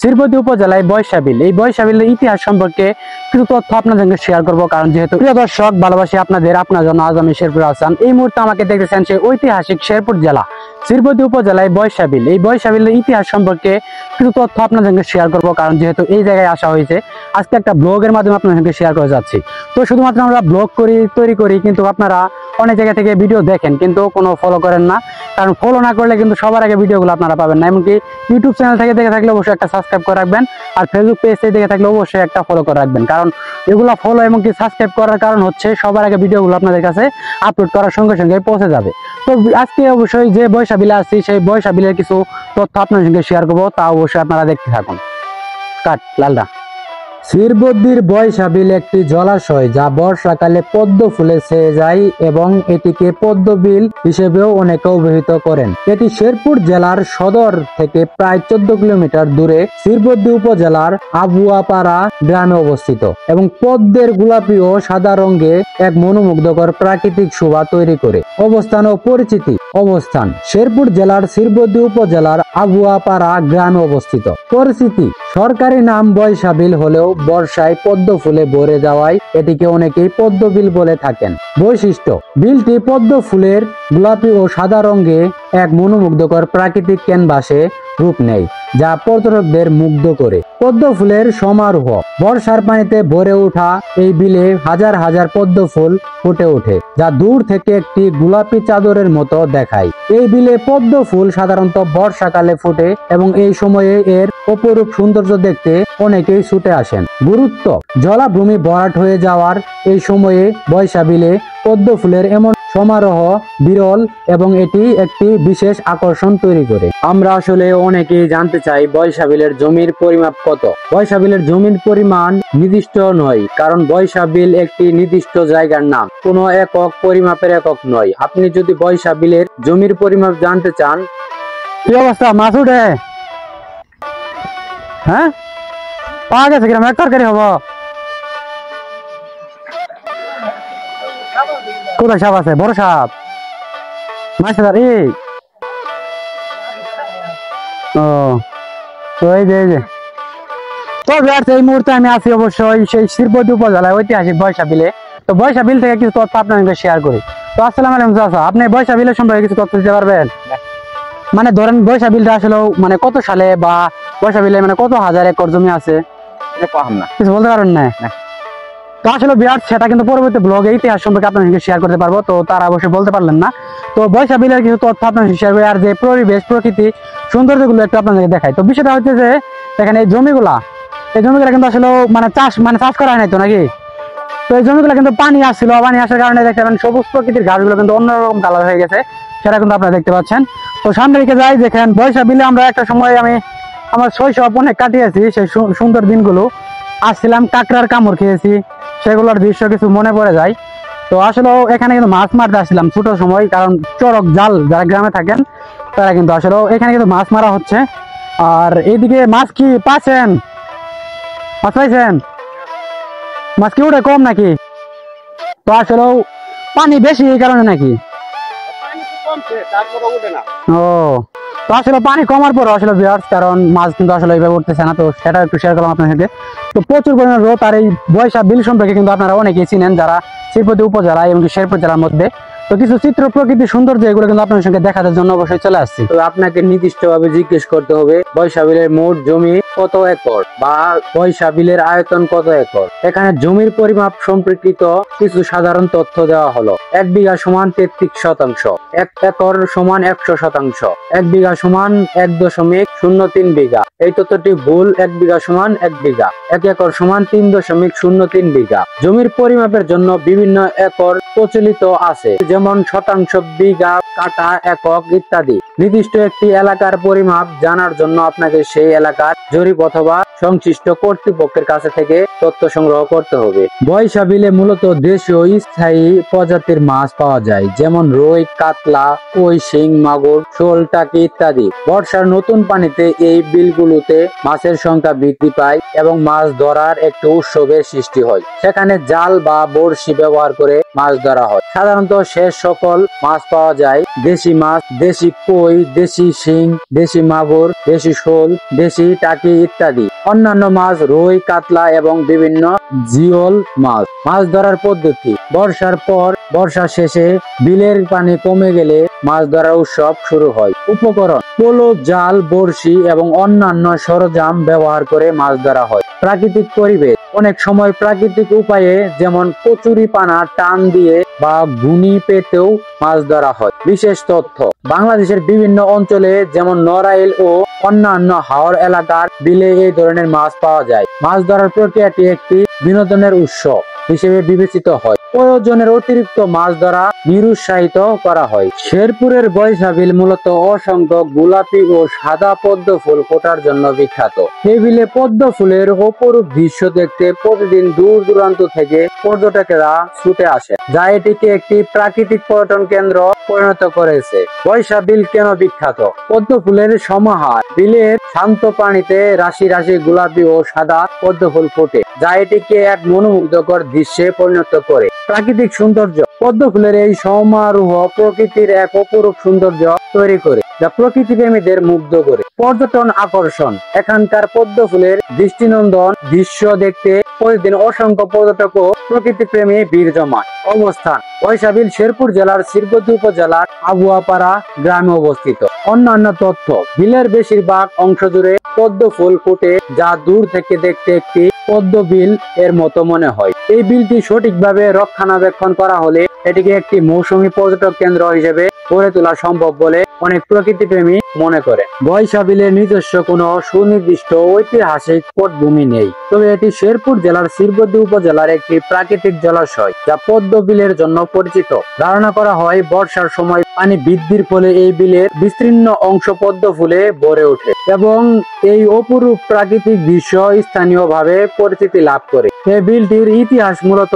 শ্রীবতী উপজেলায় বৈশাবিল, এই বৈশাবিলের ইতিহাস সম্পর্কে কিছু তথ্য আপনাদের সঙ্গে শেয়ার করবো। কারণ যেহেতু প্রিয় দর্শক, ভালোবাসি আপনার জন্য আজ আমি শেরপুর হাসান। এই মুহূর্তে আমাকে দেখতেছেন সেই ঐতিহাসিক শেরপুর জেলা শ্রীবতী উপজেলায় বৈশাবিল, এই বৈশাবিলের ইতিহাস সম্পর্কে কিছু তথ্য আপনাদের সঙ্গে শেয়ার করবো। কারণ যেহেতু এই জায়গায় আসা হয়েছে, আজকে একটা ব্লগের মাধ্যমে আপনাদের সঙ্গে শেয়ার করে যাচ্ছি। তো শুধুমাত্র আমরা ব্লগ তৈরি করি, কিন্তু আপনারা অনেক জায়গা থেকে ভিডিও দেখেন কিন্তু কোনো ফলো করেন না। কারণ ফলো না করলে কিন্তু সবার আগে ভিডিওগুলো আপনারা পাবেন না। এমনকি ইউটিউব চ্যানেল থেকে দেখে থাকলে অবশ্যই একটা সাবস্ক্রাইব করে রাখবেন, আর ফেসবুক পেজ থেকে দেখে থাকলে অবশ্যই একটা ফলো করে রাখবেন। কারণ এগুলো ফলো এমনকি সাবস্ক্রাইব করার কারণ হচ্ছে সবার আগে ভিডিওগুলো আপনাদের কাছে আপলোড করার সঙ্গে সঙ্গে পৌঁছে যাবে। তো আজকে অবশ্যই যে বৈশাবিলে আসছি, সেই বৈশাবিলের কিছু তথ্য আপনার সঙ্গে শেয়ার করবো, তা অবশ্যই আপনারা দেখতে থাকুন। কাট লালদা। শ্রীবদ্ধির বৈশাবিল একটি জলাশয় যা বর্ষাকালে পদ্ম ফুলে ছেয়ে যায় এবং এটিকে পদ্মবিল হিসেবেও অনেকে অভিহিত করেন। এটি শেরপুর জেলার সদর থেকে প্রায় 14 কিলোমিটার দূরে শ্রীবদ্ধি উপজেলার আবুয়াপাড়া গ্রামে অবস্থিত এবং পদ্মের গোলাপি ও সাদা রঙে এক মনোমুগ্ধকর প্রাকৃতিক শোভা তৈরি করে। অবস্থান ও পরিচিতি। অবস্থান: শেরপুর জেলার শ্রীবদ্ধি উপজেলার আবুয়াপাড়া গ্রামে অবস্থিত। পরিচিতি: সরকারি নাম বৈশাবিল হলেও বর্ষায় পদ্ম ফুলে ভরে যাওয়ায় এটিকে অনেকেই পদ্মবিল বলে থাকেন। বৈশিষ্ট্য: বিলটি পদ্ম ফুলের গোলাপি ও সাদা রঙে এক মনোমুগ্ধকর প্রাকৃতিক ক্যানভাসে রূপ নেয়, যা পর্যটকদের মুগ্ধ করে। পদ্ম ফুলের সমারোহ: বর্ষার পানিতে ভরে ওঠা এই বিলে হাজার হাজার পদ্ম ফুল ফুটে ওঠে, যা দূর থেকে একটি গোলাপি চাদরের মতো দেখায়। এই বিলে পদ্ম ফুল সাধারণত বর্ষাকালে ফুটে এবং এই সময়ে এর অপরূপ সৌন্দর্য দেখতে অনেকেই ছুটে আসেন। গুরুত্ব: জলাভূমি ভরাট হয়ে যাওয়ার এই সময়ে বৈশাবিলে পদ্ম ফুলের এমন সমারোহ বিরল এবং এটি একটি বিশেষ আকর্ষণ তৈরি করে। আমরা আসলে অনেকেই জানতে চাই বৈশাবিলের জমির পরিমাপ কত। বৈশাবিলের জমির পরিমাণ নির্দিষ্ট নয়, কারণ বৈশাবিল একটি নির্দিষ্ট জায়গার নাম, কোনো একক পরিমাপের একক নয়। আপনি যদি বৈশাবিলের জমির পরিমাপ জানতে চান, কি অবস্থা মাছ উঠে? হ্যাঁ, পাওয়া গেছে কিরম এক তরকারি হবো? কোথায় সাপ আছে? বড় সাপ? মাছের এই এই মুহূর্তে আমি আছি অবশ্যই সেই শ্রীবদ্ধি উপজেলায় ঐতিহাসিক বৈশাবিলে। তো বৈশাবিল থেকে কিছু তথ্য আপনাদের শেয়ার করি। তো আসসালামু আলাইকুম চাচা, আপনি বৈশাবিলের সম্পর্কে কিছু তথ্য দিতে পারবেন? মানে ধরেন বৈশাবিলটা আসলে মানে কত সালে বা বৈশাবিলে মানে কত হাজার একর জমি আছে, কিছু বলতে পারবেন না? তো আসলে বিরাট সেটা কিন্তু পরবর্তী ব্লগে ইতিহাস সম্পর্কে আপনাদেরকে শেয়ার করতে পারবো, তো তারা অবশ্যই বলতে পারলেন না। তো বৈশাবিলের কিছু তথ্য আপনাদের শেয়ার করি, আর যে পরিবেশ প্রকৃতি সৌন্দর্যগুলো একটু আপনাদেরকে দেখাই। তো বিষয়টা হচ্ছে যে এখানে এই জমিগুলা কিন্তু আসলে চাষ করা হয় নাই তো নাকি। তো এই জমিগুলো কিন্তু পানি আসছিল, পানি আসার কারণে দেখতে পাবেন সবুজ প্রকৃতির ঘাসগুলো কিন্তু অন্যরকম কালার হয়ে গেছে, সেটা কিন্তু আপনারা দেখতে পাচ্ছেন। তো সামনে দিকে যাই, দেখেন বৈশাবিলে আমরা একটা সময় আমি আমার শৈশব অনেক কাটিয়েছি, সেই সুন্দর দিনগুলো আসছিলাম, কাঁকড়ার কামড় খেয়েছি, সেগুলোর দৃশ্য কিছু মনে পড়ে যায়। তো আসলে এখানে কিন্তু মাছ মারতে আসছিলাম ছোট সময়, কারণ চরক জাল যারা গ্রামে থাকেন তারা কিন্তু আসলে এখানে কিন্তু মাছ মারা হচ্ছে। আর এইদিকে মাছ কি পাচ্ছেন? মাছ পাইছেন? মাছ কি উঠে কম নাকি? তো আসলে পানি বেশি এই কারণে নাকি? ও, তো আসলে পানি কমার পর আসলে বিয়ার্স, কারণ মাছ কিন্তু আসলে এইভাবে উঠতেছে না, তো সেটা একটু শেয়ার করলাম আপনার সাথে। তো প্রচুর পরিমাণে রোদ, আর এই বৈশাবিল সম্পর্কে কিন্তু আপনারা অনেকেই চিনেন যারা শ্রীবদ্ধি উপজেলা এবং শেরপুর জেলার মধ্যে। তো কিছু চিত্র প্রকৃতি সৌন্দর্য এগুলো কিন্তু আপনার সঙ্গে দেখানোর জন্য অবশ্যই চলে আসছি। তো আপনাকে নির্দিষ্ট ভাবে জিজ্ঞেস করতে হবে বৈশাবিলের মোট জমি কত একর বা বৈশাবিলের আয়তন কত একর। এখানে জমির পরিমাপ সম্পর্কিত কিছু সাধারণ তথ্য দেওয়া হলো। 1 বিঘা সমান 33 শতাংশ, 1 একর সমান 100 শতাংশ, 1 বিঘা সমান 1.03 বিঘা। এই তথ্যটি ভুল। 1 বিঘা সমান 1 বিঘা, 1 একর সমান 3.03 বিঘা। জমির পরিমাপের জন্য বিভিন্ন একর প্রচলিত আছে, যেমন শতাংশ, বিঘা, কাঠা, একক ইত্যাদি। নির্দিষ্ট একটি এলাকার পরিমাপ জানার জন্য আপনাকে সেই এলাকার জরিপ অথবা সংশ্লিষ্ট কর্তৃপক্ষের কাছে থেকে তথ্য সংগ্রহ করতে হবে। বৈশা বিলে মূলত দেশীয় স্থায়ী প্রজাতির মাছ পাওয়া যায়, যেমন রুই, কাতলা, কই, শিং, মাগুর, শোল, টাকি ইত্যাদি। বর্ষার নতুন পানিতে এই বিলগুলোতে মাছের সংখ্যা বৃদ্ধি পায় এবং মাছ ধরার একটি উৎসবের সৃষ্টি হয়। সেখানে জাল বা বড়শি ব্যবহার করে মাছ ধরা হয়। সাধারণত শেষ সকল মাছ পাওয়া যায়: দেশি মাছ, দেশি কই, দেশি শিং, দেশি মাগুর, দেশি শোল, দেশি টাকি ইত্যাদি। অন্যান্য মাছ রুই, কাতলা এবং বিভিন্ন জিওল মাছ। মাছ ধরার পদ্ধতি: বর্ষার পর বর্ষা শেষে বিলের পানি কমে গেলে মাছ ধরার উৎসব শুরু হয়। উপকরণ: পোলো, জাল, বড়শি এবং অন্যান্য সরঞ্জাম ব্যবহার করে মাছ ধরা হয়। প্রাকৃতিক পরিবেশ: অনেক সময় প্রাকৃতিক উপায়ে যেমন কচুরি পানা টান দিয়ে বা ঘূর্ণি পেতেও মাছ ধরা হয়। বিশেষ তথ্য: বাংলাদেশের বিভিন্ন অঞ্চলে যেমন নড়াইল ও অন্যান্য হাওর এলাকার বিলে এই ধরনের মাছ পাওয়া যায়। মাছ ধরার প্রক্রিয়াটি একটি বিনোদনের উৎস হিসেবে বিবেচিত হয়। প্রয়োজনের অতিরিক্ত মাছ ধরা নিরুৎসাহিত করা হয়। শেরপুরের বৈশা বিল মূলত অসংখ্য গোলাপি ও সাদা পদ্ম ফুল ফোটার জন্য বিখ্যাত। এই বিলে পদ্ম ফুলের অপরূপ দৃশ্য দেখতে প্রতিদিন দূর দূরান্ত থেকে পর্যটকেরা ছুটে আসে, যা এটিকে একটি প্রাকৃতিক পর্যটন কেন্দ্র পরিণত করেছে। বৈশা বিল কেন বিখ্যাত? পদ্ম ফুলের সমাহার। বিলের শান্ত পানিতে রাশি রাশি গোলাপি ও সাদা পদ্ম ফুল ফোটে, যা এটিকে এক মনোমুগ্ধকর দৃশ্যে পরিণত করে। প্রাকৃতিক সৌন্দর্য: পদ্ম ফুলের এই সমারোহ প্রকৃতির এক অপরূপ সৌন্দর্য তৈরি করে, যা প্রকৃতি প্রেমীদের মুগ্ধ করে। পর্যটন আকর্ষণ: এখানকার পদ্ম ফুলের দৃষ্টিনন্দন দৃশ্য দেখতে প্রতিদিন অসংখ্য পর্যটক ও প্রকৃতি প্রেমী ভিড় জমায়। অবস্থান: বৈশা বিল শেরপুর জেলার শ্রীবতী উপজেলার আবুয়াপাড়া গ্রামে অবস্থিত। অন্যান্য তথ্য: বিলের বেশিরভাগ অংশ জুড়ে পদ্ম ফুল ফোটে, যা দূর থেকে দেখতে একটি পদ্ম বিল এর মতো মনে হয়। এই বিলটি সঠিকভাবে রক্ষণাবেক্ষণ করা হলে এটিকে একটি মৌসুমী পর্যটক কেন্দ্র হিসেবে গড়ে তোলা সম্ভব বলে অনেক প্রকৃতি প্রেমী মনে করে। বৈশা বিলের নিজস্ব কোনো সুনির্দিষ্ট ঐতিহাসিক পটভূমি নেই, তবে এটি শেরপুর জেলার শ্রীবতী উপজেলার একটি প্রাকৃতিক জলাশয়, যা পদ্ম বিলের জন্য পরিচিত। ধারণা করা হয় বর্ষার সময় পানি বৃদ্ধির ফলে এই বিলের বিস্তীর্ণ অংশ পদ্ম ফুলে ভরে ওঠে এবং এই অপরূপ প্রাকৃতিক দৃশ্য স্থানীয়ভাবে পরিচিতি লাভ করে। এই বিলটির ইতিহাস মূলত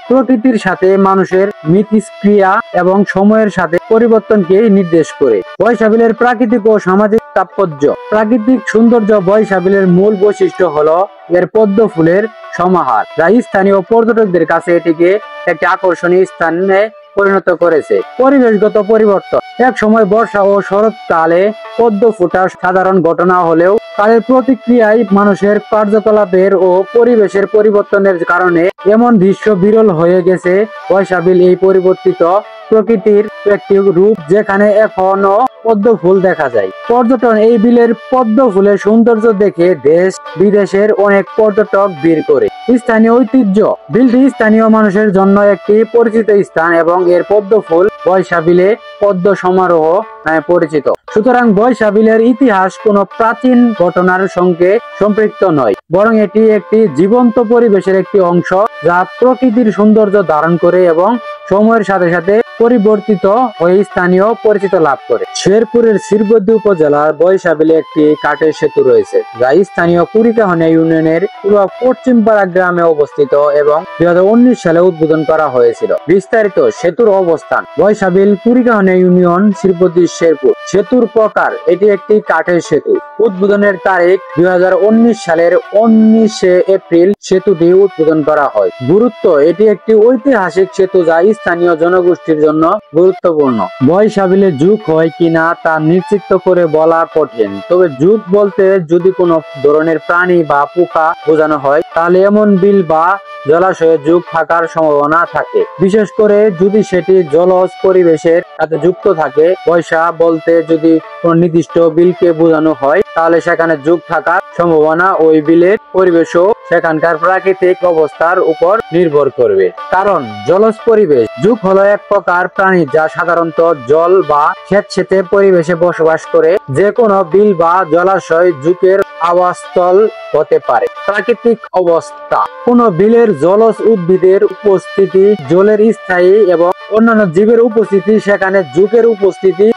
প্রকৃতির সাথে মানুষের মিথস্ক্রিয়া এবং সময়ের সাথে পরিবর্তনকে নির্দেশ করে। বৈশা বিলের প্রাকৃতিক ও সামাজিক তাৎপর্য: প্রাকৃতিক সৌন্দর্য: বৈশা বিলের মূল বৈশিষ্ট্য হলো এর পদ্ম ফুলের সমাহার, যা স্থানীয় পর্যটকদের কাছে এটিকে একটি আকর্ষণীয় স্থানে পরিণত করেছে। পরিবেশগত পরিবর্তন: এক সময় বর্ষা ও শরৎকালে পদ্ম ফোটা সাধারণ ঘটনা হলেও কালের প্রতিক্রিয়ায় মানুষের কার্যকলাপের ও পরিবেশের পরিবর্তনের কারণে এমন দৃশ্য বিরল হয়ে গেছে। বৈশা বিল এই পরিবর্তিত প্রকৃতির একটি রূপ, যেখানে এখনো পদ্ম ফুল দেখা যায়। পর্যটন: এই বিলের পদ্ম ফুলের সৌন্দর্য দেখে দেশ বিদেশের অনেক পর্যটক ভিড় করে। স্থানীয় ঐতিহ্য: বিলটি স্থানীয় মানুষের জন্য একটি পরিচিত স্থান এবং এর পদ্ম ফুল বৈশা বিলে পদ্ম সমারোহ নামে পরিচিত। সুতরাং বৈশা বিলের ইতিহাস কোনো প্রাচীন ঘটনার সঙ্গে সম্পৃক্ত নয়, বরং এটি একটি জীবন্ত পরিবেশের একটি অংশ, যা প্রকৃতির সৌন্দর্য ধারণ করে এবং সময়ের সাথে সাথে পরিবর্তিত হয়ে স্থানীয় পরিচিত লাভ করে। শেরপুরের শ্রীবতী উপজেলার বৈশা বিলে একটি কাঠের সেতু রয়েছে, যা স্থানীয় কুড়িকাহনা ইউনিয়নের পূর্ব পশ্চিমপাড়া গ্রামে অবস্থিত এবং 2019 সালে উদ্বোধন করা হয়েছিল। বিস্তারিত: সেতুর অবস্থান: বৈশা বিল, কুড়িকাহনা ইউনিয়ন, শ্রীবতী, শেরপুর। সেতুর প্রকার: এটি একটি কাঠের সেতু। উদ্বোধনের তারিখ: 2019 সালের 19 এপ্রিল সেতুটি উদ্বোধন করা হয়। গুরুত্ব: এটি একটি ঐতিহাসিক সেতু যা স্থানীয় জনগোষ্ঠীর জন্য গুরুত্বপূর্ণ। বৈশা বিলে যুগ হয় কিনা তা নিশ্চিত করে বলা কঠিন, তবে যুগ বলতে যদি কোনো ধরনের প্রাণী বা পোকা বোঝানো হয়, তাহলে এমন বিল বা জলাশয়ে যুগ থাকার সম্ভাবনা থাকে, বিশেষ করে যদি সেটি জলজ পরিবেশের সাথে যুক্ত থাকে। বৈশা বলতে যদি কোন নির্দিষ্ট বিলকে বোঝানো হয়, তাহলে সেখানে যুগ থাকার সম্ভাবনা ওই বিলের পরিবেশ ও সেখানকার প্রাকৃতিক অবস্থার উপর নির্ভর করবে। কারণ জলজ পরিবেশ: যুগ হলো এক প্রকার প্রাণী যা সাধারণত জল বা স্যাঁতসেঁতে পরিবেশে বসবাস করে। যে কোনো বিল বা জলাশয় যুগের আবাসস্থল হতে পারে। প্রাকৃতিক অবস্থা: কোন বিলের জলজ উদ্ভিদের উপস্থিতি, জলের স্থায়ী এবং অন্যান্য জীবের উপস্থিতি, সেখানে যুগের উপস্থিতি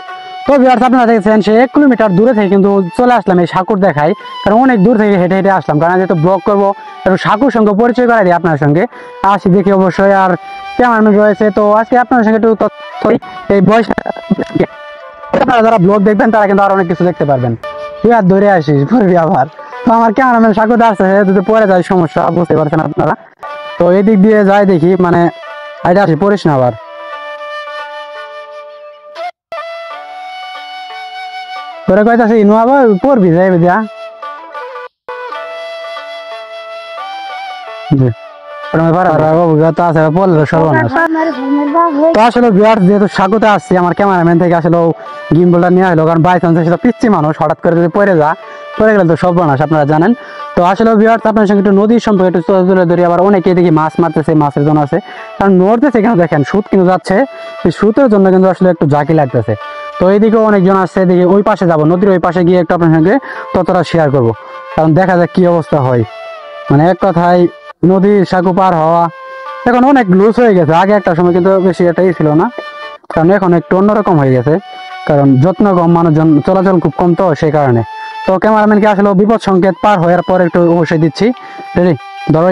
তো ভিউয়ার্স আপনারা দেখছেন সে 1 কিলোমিটার দূরে থেকে কিন্তু চলে আসলাম এই সাকুর দেখাই, কারণ অনেক দূর থেকে হেঁটে হেঁটে আসলাম, কারণ যেহেতু ব্লগ করবো একটু সাকুর সঙ্গে পরিচয় করাই দিই আপনার সঙ্গে। আসি দেখি অবশ্যই আর ক্যামেরাম্যান রয়েছে, তো আজকে আপনার সঙ্গে একটু এই বয়স আপনারা যারা ব্লগ দেখবেন তারা কিন্তু আর অনেক কিছু দেখতে পারবেন। তুই আর ধরে আসিস পড়বি আবার, তো আমার ক্যামেরাম্যান সাকুতে আসছে যদি পরে যায় সমস্যা বুঝতে পারছেন আপনারা। তো এদিক দিয়ে যাই দেখি, মানে এটা আসি পড়িস না আবার। তোরা কইতাছি ইনু আবার পড়বি যাইবে দিয়া যেহেতু সাকুতে আসছি আমার ক্যামেরাম্যান থেকে আসলে গিম্বলটা নিয়ে আসলো, কারণ বাই চান্স পিচ্ছি মানুষ হঠাৎ করে যদি পড়ে গেলে তো সব বানাস আপনারা জানেন। তো আসলে ভিউয়ার্স আপনার সঙ্গে একটু নদীর সম্পর্কে একটু তুলে ধরি। আবার অনেকে দেখি মাছ মারতেছে, মাছের জন্য আছে, কারণ নড়তেছে কেন দেখেন সুদ কিন্তু যাচ্ছে, এই সুতের জন্য কিন্তু আসলে একটু ঝাঁকি লাগতেছে। তো এইদিকেও অনেকজন আসছে, দেখি ওই পাশে যাবো, নদীর ওই পাশে গিয়ে একটু আপনার সঙ্গে ততটা শেয়ার করবো, কারণ দেখা যাক কি অবস্থা হয়। মানে এক কথায় নদীর সাঁকো পার হওয়া এখন অনেক লুজ হয়ে গেছে, আগে একটা সময় কিন্তু বেশি এটাই ছিল না, কারণ এখন একটু অন্যরকম হয়ে গেছে, কারণ যত্ন কম, মানুষজন চলাচল খুব কম, তো সেই কারণে। তো ক্যামেরাম্যানকে আসলে বিপদ সংকেত পার হওয়ার পর একটু অবশ্যই দিচ্ছি, রেডি ধরো।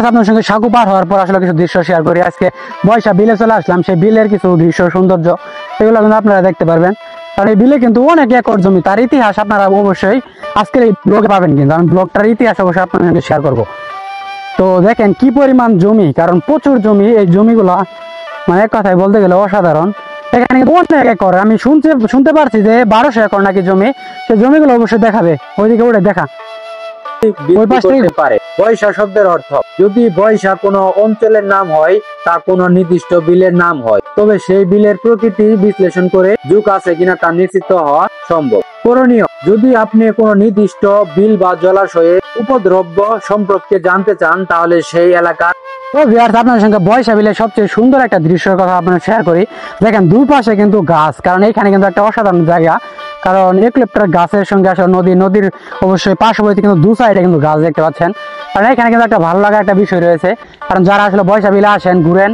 আপনার সঙ্গে সাঁকো পার হওয়ার পর আসলে কিছু দৃশ্য শেয়ার করি। আজকে বৈশা বিলে চলে আসলাম, সেই বিলের কিছু দৃশ্য সৌন্দর্য এগুলো কিন্তু আপনারা দেখতে পারবেন, কারণ এই বিলে কিন্তু অনেক একর জমি, তার ইতিহাস আপনারা অবশ্যই আজকের এই ব্লগে পাবেন, কিন্তু আমি ব্লগটার ইতিহাস অবশ্যই আপনার সঙ্গে শেয়ার করবো। তো দেখেন কি পরিমাণ জমি, কারণ প্রচুর জমি, এই জমিগুলা মানে এক কথায় বলতে গেলে অসাধারণ। এখানে অনেক একর, আমি শুনতে পারছি যে 1200 একর নাকি জমি, সেই জমিগুলো অবশ্যই দেখাবে, ওইদিকে উঠে দেখা। বৈশা শব্দের অর্থ, যদি বৈশা কোনো অঞ্চলের নাম হয়, তা কোনো নির্দিষ্ট বিলের নাম হয়, তবে সেই বিলের প্রকৃতি বিশ্লেষণ করে যুগ আছে কিনা তা নিশ্চিত হওয়া সম্ভব। করণীয়, যদি আপনি কোনো নির্দিষ্ট বিল বা জলাশয়ের উপদ্রব্য সম্পর্কে জানতে চান, তাহলে সেই এলাকার আপনার সঙ্গে বৈশা বিলের সবচেয়ে সুন্দর একটা দৃশ্যের কথা আপনার শেয়ার করি। দেখেন দুই পাশে কিন্তু গাছ, কারণ এখানে কিন্তু একটা অসাধারণ জায়গা, কারণ ইউক্যালিপটাস গাছের সঙ্গে আসলে নদীর অবশ্যই পার্শ্ববর্তী কিন্তু দু সাইডে কিন্তু গাছ দেখতে পাচ্ছেন, কারণ এখানে কিন্তু একটা ভালো লাগা একটা বিষয় রয়েছে। কারণ যারা আসলে বৈশা বিলে আসেন ঘুরেন,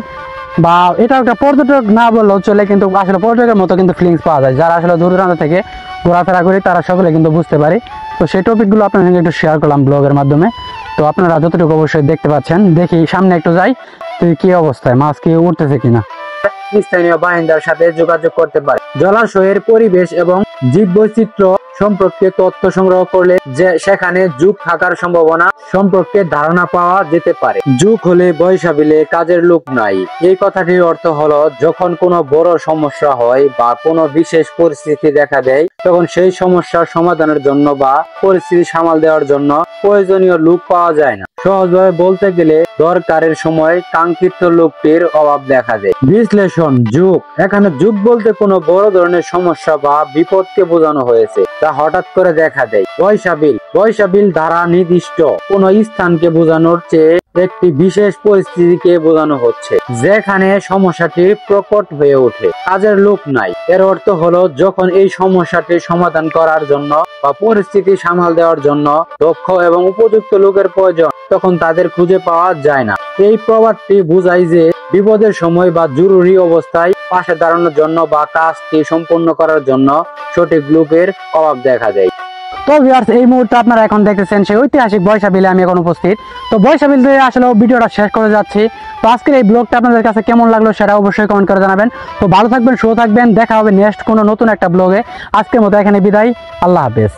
বা এটা একটা পর্যটক না বললেও চলে, কিন্তু আসলে পর্যটকের মতো কিন্তু ফিলিংস পাওয়া যায়, যারা আসলে দূর দূরান্ত থেকে ঘোরাফেরা করি তারা সকলে কিন্তু বুঝতে পারি। তো সেই টপিকগুলো আপনার সঙ্গে একটু শেয়ার করলাম ব্লগের মাধ্যমে। তো আপনারা যতটুকু অবশ্যই দেখতে পাচ্ছেন, দেখি সামনে একটু যাই, তুই কি অবস্থায় মাছ কি উঠতেছে কিনা। স্থানীয় বাসিন্দার সাথে যোগাযোগ করতে পারে। জলাশয়ের পরিবেশ এবং জীববৈচিত্র্য সম্পর্কে তথ্য সংগ্রহ করলে যে সেখানে যুগ থাকার সম্ভাবনা সম্পর্কে ধারণা পাওয়া যেতে পারে। যুগ হলে বৈশা বিলে কাজের লোক নাই, এই কথাটির অর্থ হলো যখন কোনো বড় সমস্যা হয় বা কোনো বিশেষ পরিস্থিতি দেখা দেয়, তখন সেই সমস্যার সমাধানের জন্য বা পরিস্থিতি সামাল দেওয়ার জন্য প্রয়োজনীয় লোক পাওয়া যায় না। সহজভাবে বলতে গেলে দরকারের সময় কাঙ্ক্ষিত লোকটির অভাব দেখা যায়। বিশ্লেষণ, যুগ, এখানে যুগ বলতে কোনো বড় ধরনের সমস্যা বা বিপদকে বোঝানো হয়েছে তা হঠাৎ করে দেখা দেয়। বৈশা বিল দ্বারা নির্দিষ্ট কোনো স্থানকে বোঝানোর চেয়ে একটি বিশেষ পরিস্থিতিকে বোঝানো হচ্ছে, যেখানে সমস্যাটি প্রকট হয়ে ওঠে। কাজের লোক নাই, এর অর্থ হলো যখন এই সমস্যাটি সমাধান করার জন্য বা পরিস্থিতি সামাল দেওয়ার জন্য দক্ষ এবং উপযুক্ত লোকের প্রয়োজন, তখন তাদের খুঁজে পাওয়া যায় না। এই প্রবাদটি বোঝায় যে বিপদের সময় বা জরুরি অবস্থায় পাশে দাঁড়ানোর জন্য বা কাজটি সম্পন্ন করার জন্য সঠিক লোকের অভাব দেখা যায়। তো ভিউয়ার্স এই মুহূর্তে আপনারা এখন দেখতেছেন সেই ঐতিহাসিক বৈশা বিলে আমি এখন উপস্থিত। তো বৈশা বিল দিয়ে আসলে ভিডিওটা শেষ করে যাচ্ছি। তো আজকের এই ব্লগটা আপনাদের কাছে কেমন লাগলো সেটা অবশ্যই কমেন্ট করে জানাবেন। তো ভালো থাকবেন, সুস্থ থাকবেন, দেখা হবে নেক্সট কোনো নতুন একটা ব্লগে। আজকের মতো এখানে বিদায়, আল্লাহ হাফেজ।